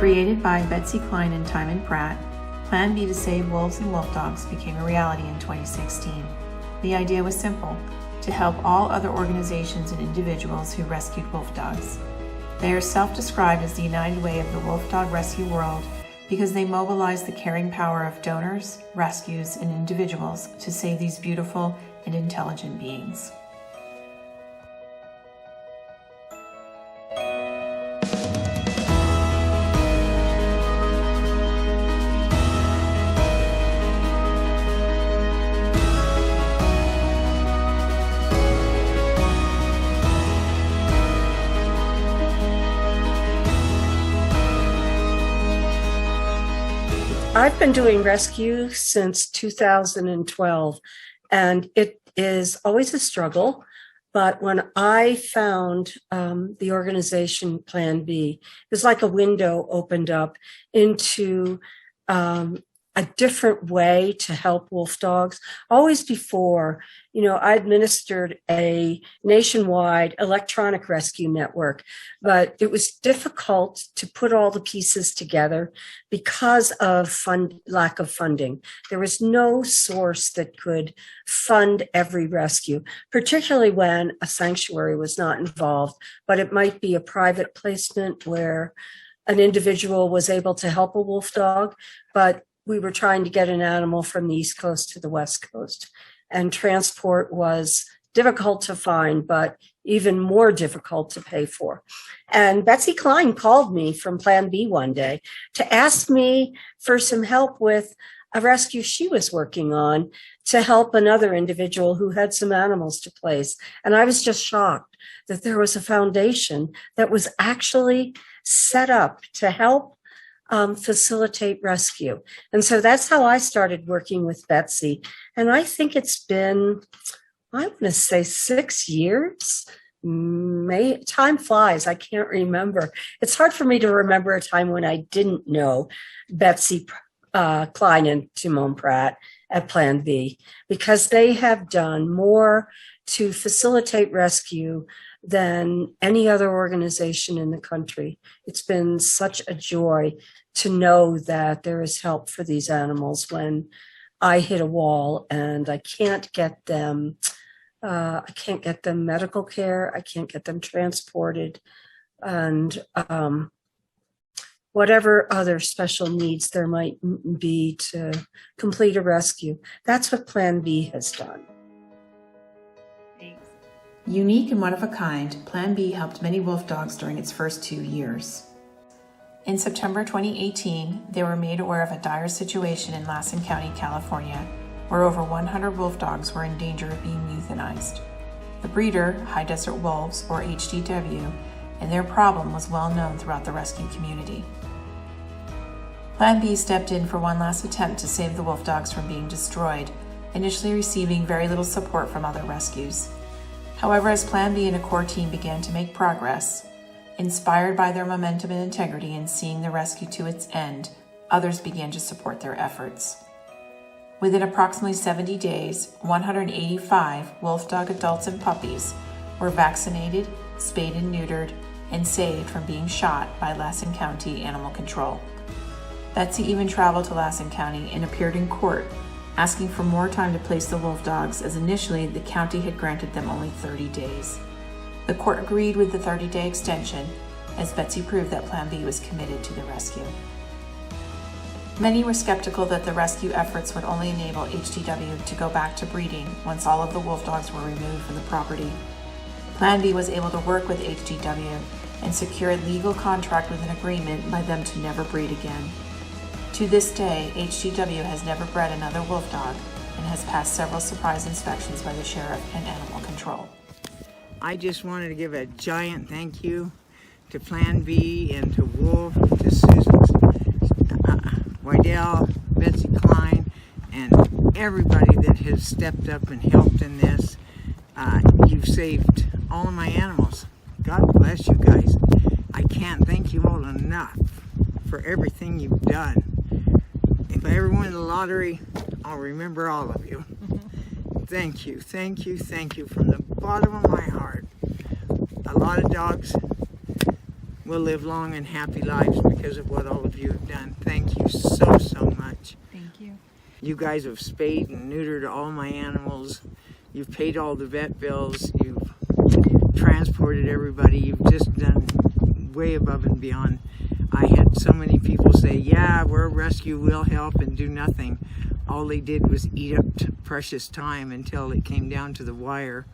Created by Betsy Klein and Timon Pratt, Plan B to save wolves and wolf dogs became a reality in 2016. The idea was simple: to help all other organizations and individuals who rescued wolf dogs. They are self-described as the united way of the wolf dog rescue world because they mobilize the caring power of donors, rescues, and individuals to save these beautiful and intelligent beings. I've been doing rescue since 2012, and it is always a struggle. But when I found the organization Plan B, it was like a window opened up into a different way to help wolf dogs. Always before, I administered a nationwide electronic rescue network, but it was difficult to put all the pieces together because of lack of funding. There was no source that could fund every rescue, particularly when a sanctuary was not involved, but it might be a private placement where an individual was able to help a wolf dog, but we were trying to get an animal from the East Coast to the West Coast, and transport was difficult to find, but even more difficult to pay for. And Betsy Klein called me from Plan B one day to ask me for some help with a rescue she was working on to help another individual who had some animals to place. And I was just shocked that there was a foundation that was actually set up to help facilitate rescue. And so that's how I started working with Betsy. And I think it's been, I want to say 6 years. Time flies. I can't remember. It's hard for me to remember a time when I didn't know Betsy Klein and Timon Pratt at Plan B, because they have done more to facilitate rescue than any other organization in the country. It's been such a joy to know that there is help for these animals when I hit a wall and I can't get them medical care, I can't get them transported, and whatever other special needs there might be to complete a rescue. That's what Plan B has done. Unique and one of a kind, Plan B helped many wolf dogs during its first 2 years. In September 2018, they were made aware of a dire situation in Lassen County, California, where over 100 wolf dogs were in danger of being euthanized. The breeder, High Desert Wolves, or HDW, and their problem was well known throughout the rescue community. Plan B stepped in for one last attempt to save the wolf dogs from being destroyed, initially receiving very little support from other rescues. However, as Plan B and a core team began to make progress, inspired by their momentum and integrity in seeing the rescue to its end, others began to support their efforts. Within approximately 70 days, 185 wolf dog adults and puppies were vaccinated, spayed and neutered, and saved from being shot by Lassen County Animal Control. Betsy even traveled to Lassen County and appeared in court, asking for more time to place the wolf dogs, as initially the county had granted them only 30 days. The court agreed with the 30-day extension, as Betsy proved that Plan B was committed to the rescue. Many were skeptical that the rescue efforts would only enable HDW to go back to breeding once all of the wolf dogs were removed from the property. Plan B was able to work with HDW and secure a legal contract with an agreement by them to never breed again. To this day, HDW has never bred another wolf dog and has passed several surprise inspections by the sheriff and animal control. I just wanted to give a giant thank you to Plan B and to Wolf, to Susan Wydell, Betsy Klein, and everybody that has stepped up and helped in this. You've saved all of my animals. God bless you guys. I can't thank you all enough for everything you've done. If I ever win the lottery, I'll remember all of you. Thank you, thank you, thank you from the bottom of my heart. A lot of dogs will live long and happy lives because of what all of you have done. Thank you so, so much. Thank you. You guys have spayed and neutered all my animals. You've paid all the vet bills. You've transported everybody. You've just done way above and beyond. I had so many people say, yeah, we're a rescue, we'll help, and do nothing. All they did was eat up precious time until it came down to the wire.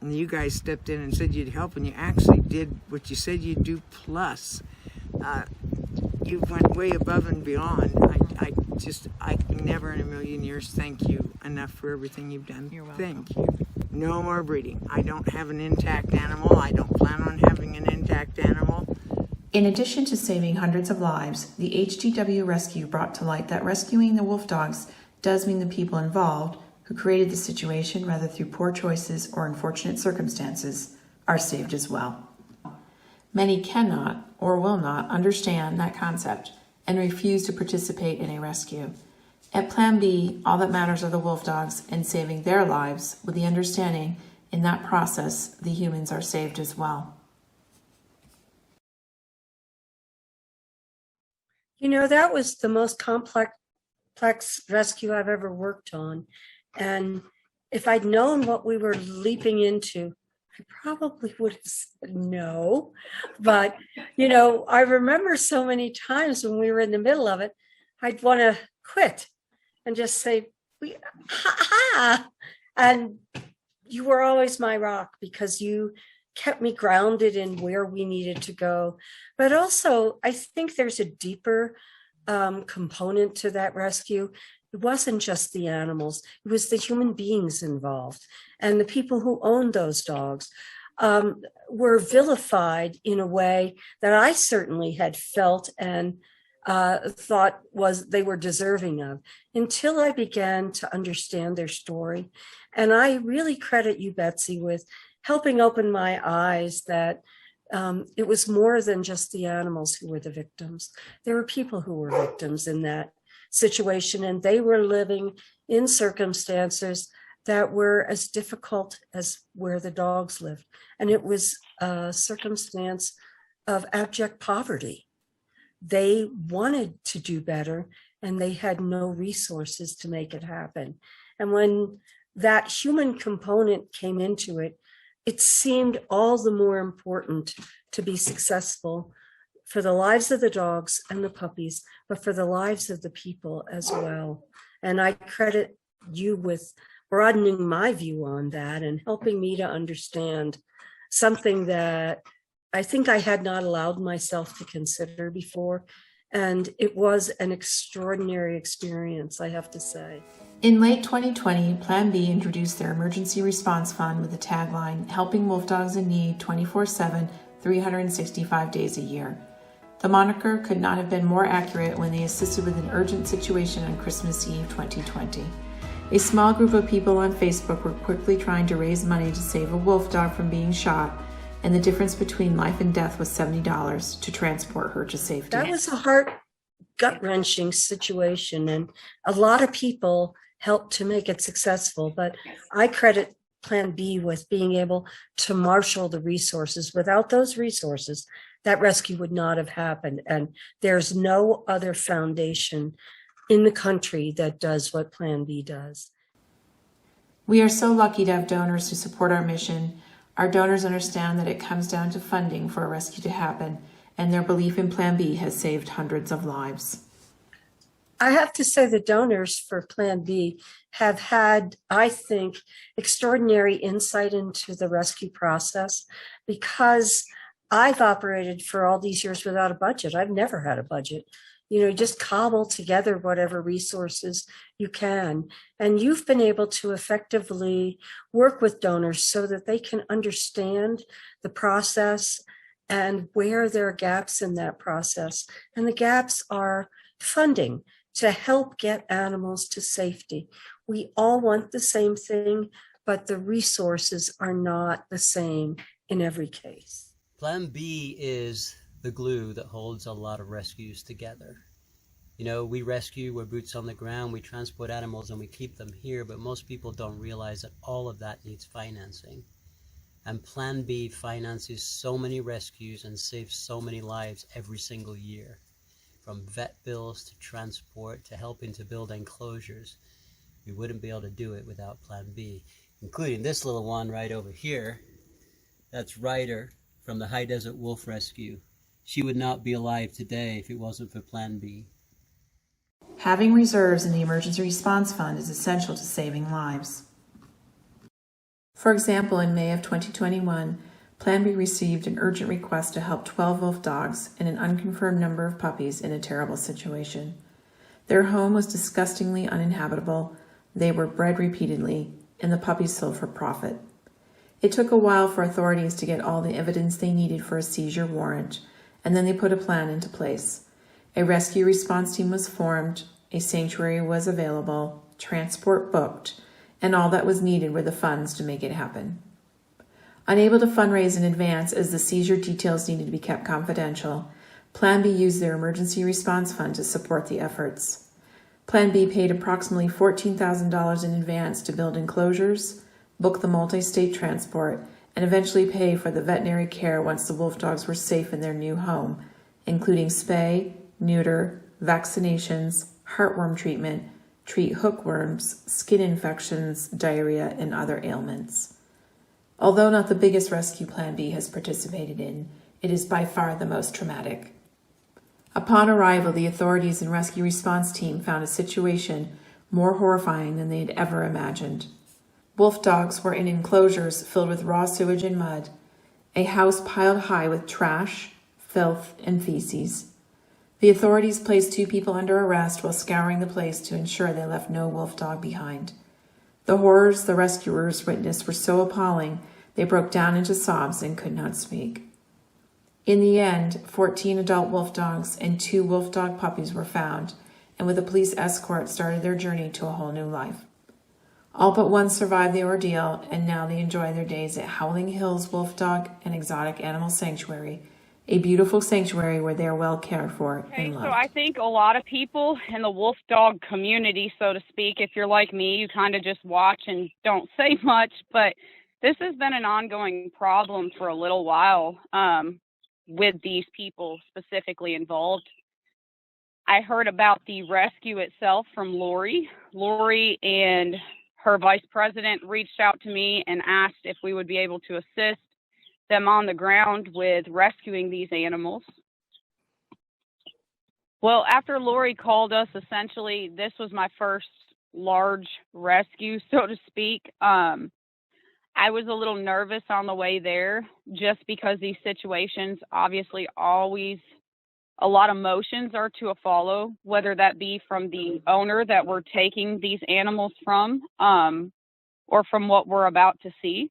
And you guys stepped in and said you'd help, and you actually did what you said you'd do, plus. You went way above and beyond. I can never in a million years thank you enough for everything you've done. You're welcome. Thank you. No more breeding. I don't have an intact animal. I don't plan on having an intact animal. In addition to saving hundreds of lives, the HGW rescue brought to light that rescuing the wolf dogs does mean the people involved, who created the situation, whether through poor choices or unfortunate circumstances, are saved as well. Many cannot or will not understand that concept and refuse to participate in a rescue. At Plan B, all that matters are the wolf dogs and saving their lives, with the understanding in that process the humans are saved as well. You know, that was the most complex rescue I've ever worked on. And if I'd known what we were leaping into, I probably would have said no. But, you know, I remember so many times when we were in the middle of it, I'd want to quit and just say, ha. And you were always my rock because you kept me grounded in where we needed to go. But also, I think there's a deeper component to that rescue. It wasn't just the animals, it was the human beings involved. And the people who owned those dogs were vilified in a way that I certainly had felt and thought they were deserving of, until I began to understand their story. And I really credit you, Betsy, with helping open my eyes that it was more than just the animals who were the victims. There were people who were victims in that situation, and they were living in circumstances that were as difficult as where the dogs lived. And it was a circumstance of abject poverty. They wanted to do better, and they had no resources to make it happen. And when that human component came into it, it seemed all the more important to be successful for the lives of the dogs and the puppies, but for the lives of the people as well. And I credit you with broadening my view on that and helping me to understand something that I think I had not allowed myself to consider before. And it was an extraordinary experience, I have to say. In late 2020, Plan B introduced their emergency response fund with the tagline, helping wolf dogs in need 24/7, 365 days a year. The moniker could not have been more accurate when they assisted with an urgent situation on Christmas Eve 2020. A small group of people on Facebook were quickly trying to raise money to save a wolf dog from being shot, and the difference between life and death was $70 to transport her to safety. That was a gut-wrenching situation, and a lot of people helped to make it successful, but I credit Plan B with being able to marshal the resources. Without those resources, that rescue would not have happened, and there's no other foundation in the country that does what Plan B does. We are so lucky to have donors to support our mission. Our donors understand that it comes down to funding for a rescue to happen, and their belief in Plan B has saved hundreds of lives. I have to say the donors for Plan B have had, I think, extraordinary insight into the rescue process, because I've operated for all these years without a budget. I've never had a budget. You know, just cobble together whatever resources you can. And you've been able to effectively work with donors so that they can understand the process and where there are gaps in that process. And the gaps are funding to help get animals to safety. We all want the same thing, but the resources are not the same in every case. Plan B is the glue that holds a lot of rescues together. You know, we rescue, we're boots on the ground, we transport animals and we keep them here, but most people don't realize that all of that needs financing. And Plan B finances so many rescues and saves so many lives every single year. From vet bills to transport to helping to build enclosures. We wouldn't be able to do it without Plan B, including this little one right over here. That's Ryder from the High Desert Wolf Rescue. She would not be alive today if it wasn't for Plan B. Having reserves in the Emergency Response Fund is essential to saving lives. For example, in May of 2021, Plan B received an urgent request to help 12 wolf dogs and an unconfirmed number of puppies in a terrible situation. Their home was disgustingly uninhabitable, they were bred repeatedly, and the puppies sold for profit. It took a while for authorities to get all the evidence they needed for a seizure warrant, and then they put a plan into place. A rescue response team was formed, a sanctuary was available, transport booked, and all that was needed were the funds to make it happen. Unable to fundraise in advance as the seizure details needed to be kept confidential, Plan B used their emergency response fund to support the efforts. Plan B paid approximately $14,000 in advance to build enclosures, book the multi-state transport, and eventually pay for the veterinary care once the wolf dogs were safe in their new home, including spay, neuter, vaccinations, heartworm treatment, treat hookworms, skin infections, diarrhea, and other ailments. Although not the biggest rescue Plan B has participated in, it is by far the most traumatic. Upon arrival, the authorities and rescue response team found a situation more horrifying than they had ever imagined. Wolf dogs were in enclosures filled with raw sewage and mud, a house piled high with trash, filth, and feces. The authorities placed 2 people under arrest while scouring the place to ensure they left no wolf dog behind. The horrors the rescuers witnessed were so appalling, they broke down into sobs and could not speak. In the end, 14 adult wolf dogs and 2 wolf dog puppies were found, and with a police escort started their journey to a whole new life. All but one survived the ordeal, and now they enjoy their days at Howling Hills Wolf Dog and Exotic Animal Sanctuary, a beautiful sanctuary where they are well cared for and loved. So I think a lot of people in the wolf dog community, so to speak, if you're like me, you kind of just watch and don't say much, but this has been an ongoing problem for a little while with these people specifically involved. I heard about the rescue itself from Lori. Lori and her vice president reached out to me and asked if we would be able to assist them on the ground with rescuing these animals. Well, after Lori called us, essentially, this was my first large rescue, so to speak. I was a little nervous on the way there just because these situations obviously always, a lot of emotions are to follow, whether that be from the owner that we're taking these animals from or from what we're about to see.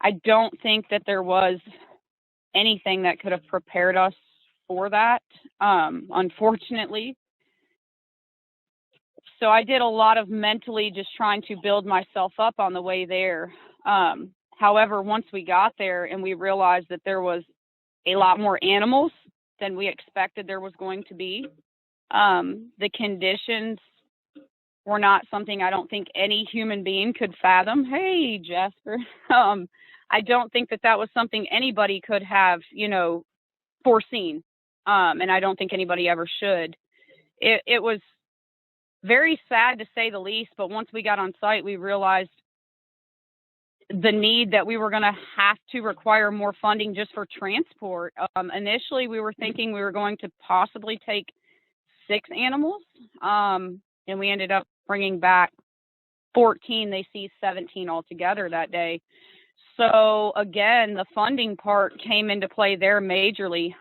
I don't think that there was anything that could have prepared us for that, unfortunately. So I did a lot of mentally just trying to build myself up on the way there. However, once we got there and we realized that there was a lot more animals than we expected there was going to be, the conditions were not something I don't think any human being could fathom. Hey, Jasper. I don't think that that was something anybody could have, foreseen. And I don't think anybody ever should. It was very sad to say the least, but once we got on site, we realized the need that we were going to have to require more funding just for transport. Initially, we were thinking we were going to possibly take 6 animals, and we ended up bringing back 14. They seized 17 altogether that day. So again, the funding part came into play there majorly.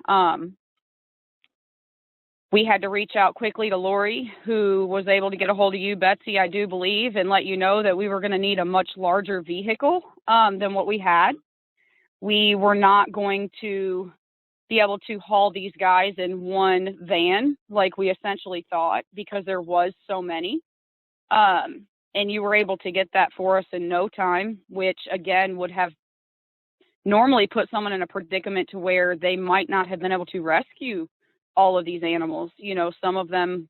We had to reach out quickly to Lori, who was able to get a hold of you, Betsy, I do believe, and let you know that we were going to need a much larger vehicle than what we had. We were not going to be able to haul these guys in one van like we essentially thought because there was so many. And you were able to get that for us in no time, which again would have normally put someone in a predicament to where they might not have been able to rescue all of these animals. Some of them,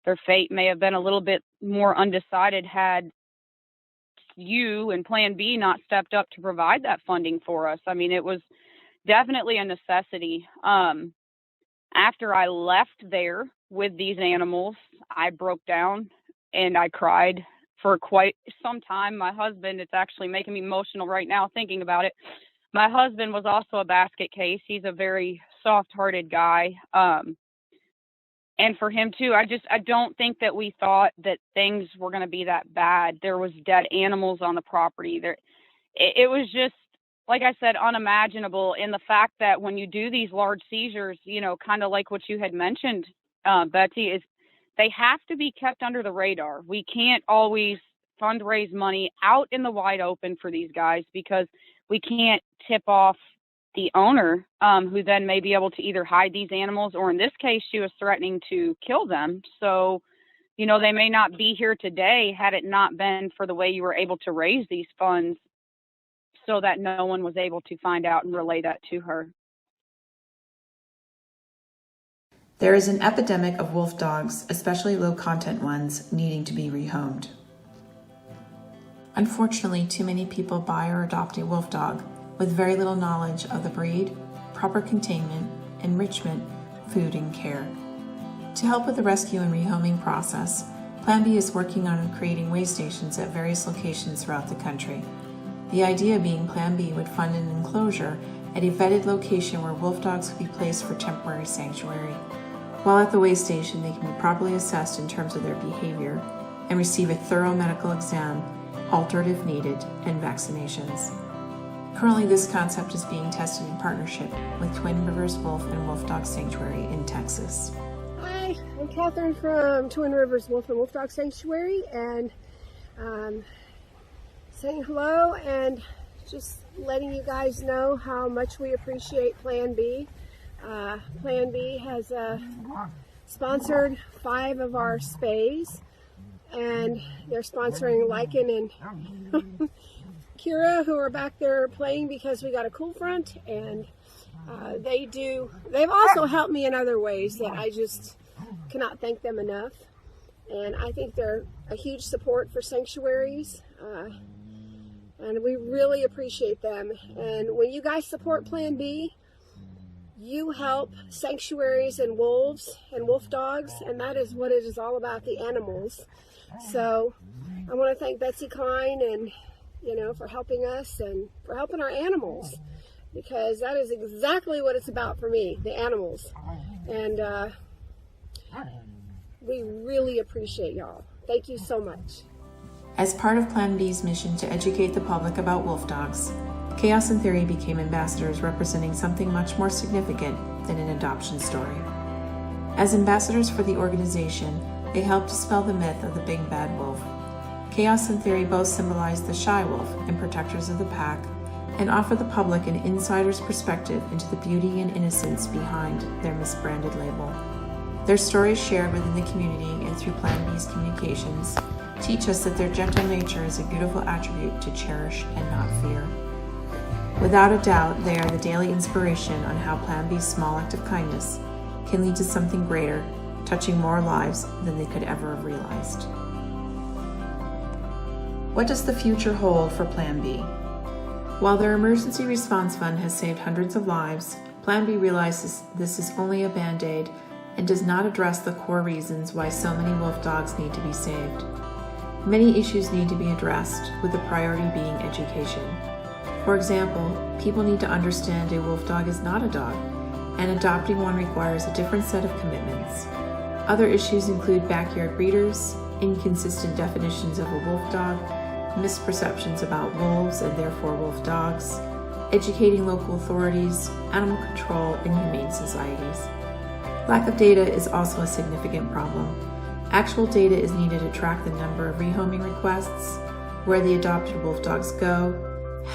their fate may have been a little bit more undecided had you and Plan B not stepped up to provide that funding for us. I mean, it was definitely a necessity. After I left there with these animals, I broke down and I cried for quite some time. My husband, it's actually making me emotional right now thinking about it. My husband was also a basket case. He's a very soft-hearted guy. And for him too, I don't think that we thought that things were going to be that bad. There was dead animals on the property. It was just, like I said, unimaginable. In the fact that when you do these large seizures, you know, kind of like what you had mentioned, Betsy, is they have to be kept under the radar. We can't always fundraise money out in the wide open for these guys because we can't tip off the owner, who then may be able to either hide these animals, or in this case, she was threatening to kill them. So, you know, they may not be here today had it not been for the way you were able to raise these funds so that no one was able to find out and relay that to her. There is an epidemic of wolf dogs, especially low-content ones, needing to be rehomed. Unfortunately, too many people buy or adopt a wolf dog with very little knowledge of the breed, proper containment, enrichment, food, and care. To help with the rescue and rehoming process, Plan B is working on creating way stations at various locations throughout the country. The idea being Plan B would fund an enclosure at a vetted location where wolf dogs could be placed for temporary sanctuary. While at the way station, they can be properly assessed in terms of their behavior and receive a thorough medical exam, altered if needed, and vaccinations. Currently, this concept is being tested in partnership with Twin Rivers Wolf and Wolf Dog Sanctuary in Texas. Hi, I'm Catherine from Twin Rivers Wolf and Wolf Dog Sanctuary, and saying hello and just letting you guys know how much we appreciate Plan B. Plan B has sponsored 5 of our spays, and they're sponsoring Lycan and Kira, who are back there playing because we got a cool front, and they've also helped me in other ways that I just cannot thank them enough. And I think they're a huge support for sanctuaries, and we really appreciate them. And when you guys support Plan B, you help sanctuaries and wolves and wolf dogs, and that is what it is all about, the animals. So I want to thank Betsy Klein and for helping us and for helping our animals, because that is exactly what it's about for me, the animals. And we really appreciate y'all. Thank you so much. As part of Plan B's mission to educate the public about wolf dogs, Chaos and Theory became ambassadors representing something much more significant than an adoption story. As ambassadors for the organization, they help dispel the myth of the big bad wolf. Chaos and Theory both symbolize the shy wolf and protectors of the pack, and offer the public an insider's perspective into the beauty and innocence behind their misbranded label. Their stories shared within the community and through Plan B's communications teach us that their gentle nature is a beautiful attribute to cherish and not fear. Without a doubt, they are the daily inspiration on how Plan B's small act of kindness can lead to something greater, touching more lives than they could ever have realized. What does the future hold for Plan B? While their emergency response fund has saved hundreds of lives, Plan B realizes this is only a band-aid and does not address the core reasons why so many wolf dogs need to be saved. Many issues need to be addressed, with the priority being education. For example, people need to understand a wolf dog is not a dog, and adopting one requires a different set of commitments. Other issues include backyard breeders, inconsistent definitions of a wolf dog, misperceptions about wolves and therefore wolf dogs, educating local authorities, animal control, and humane societies. Lack of data is also a significant problem. Actual data is needed to track the number of rehoming requests, where the adopted wolf dogs go,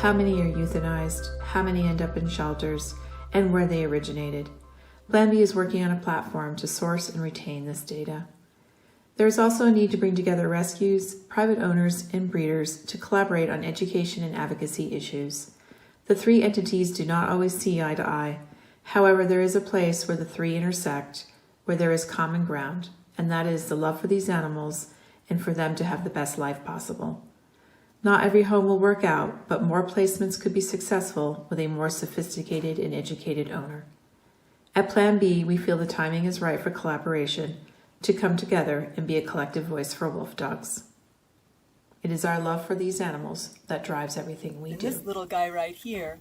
how many are euthanized, how many end up in shelters, and where they originated. Plan B is working on a platform to source and retain this data. There is also a need to bring together rescues, private owners, and breeders to collaborate on education and advocacy issues. The 3 entities do not always see eye to eye. However, there is a place where the 3 intersect, where there is common ground, and that is the love for these animals and for them to have the best life possible. Not every home will work out, but more placements could be successful with a more sophisticated and educated owner. At Plan B, we feel the timing is right for collaboration to come together and be a collective voice for wolf dogs. It is our love for these animals that drives everything we do. This little guy right here,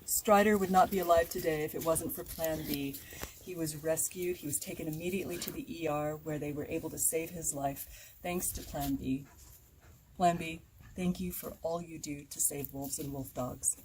Strider would not be alive today if it wasn't for Plan B. He was rescued. He was taken immediately to the ER where they were able to save his life thanks to Plan B. Plan B, thank you for all you do to save wolves and wolf dogs.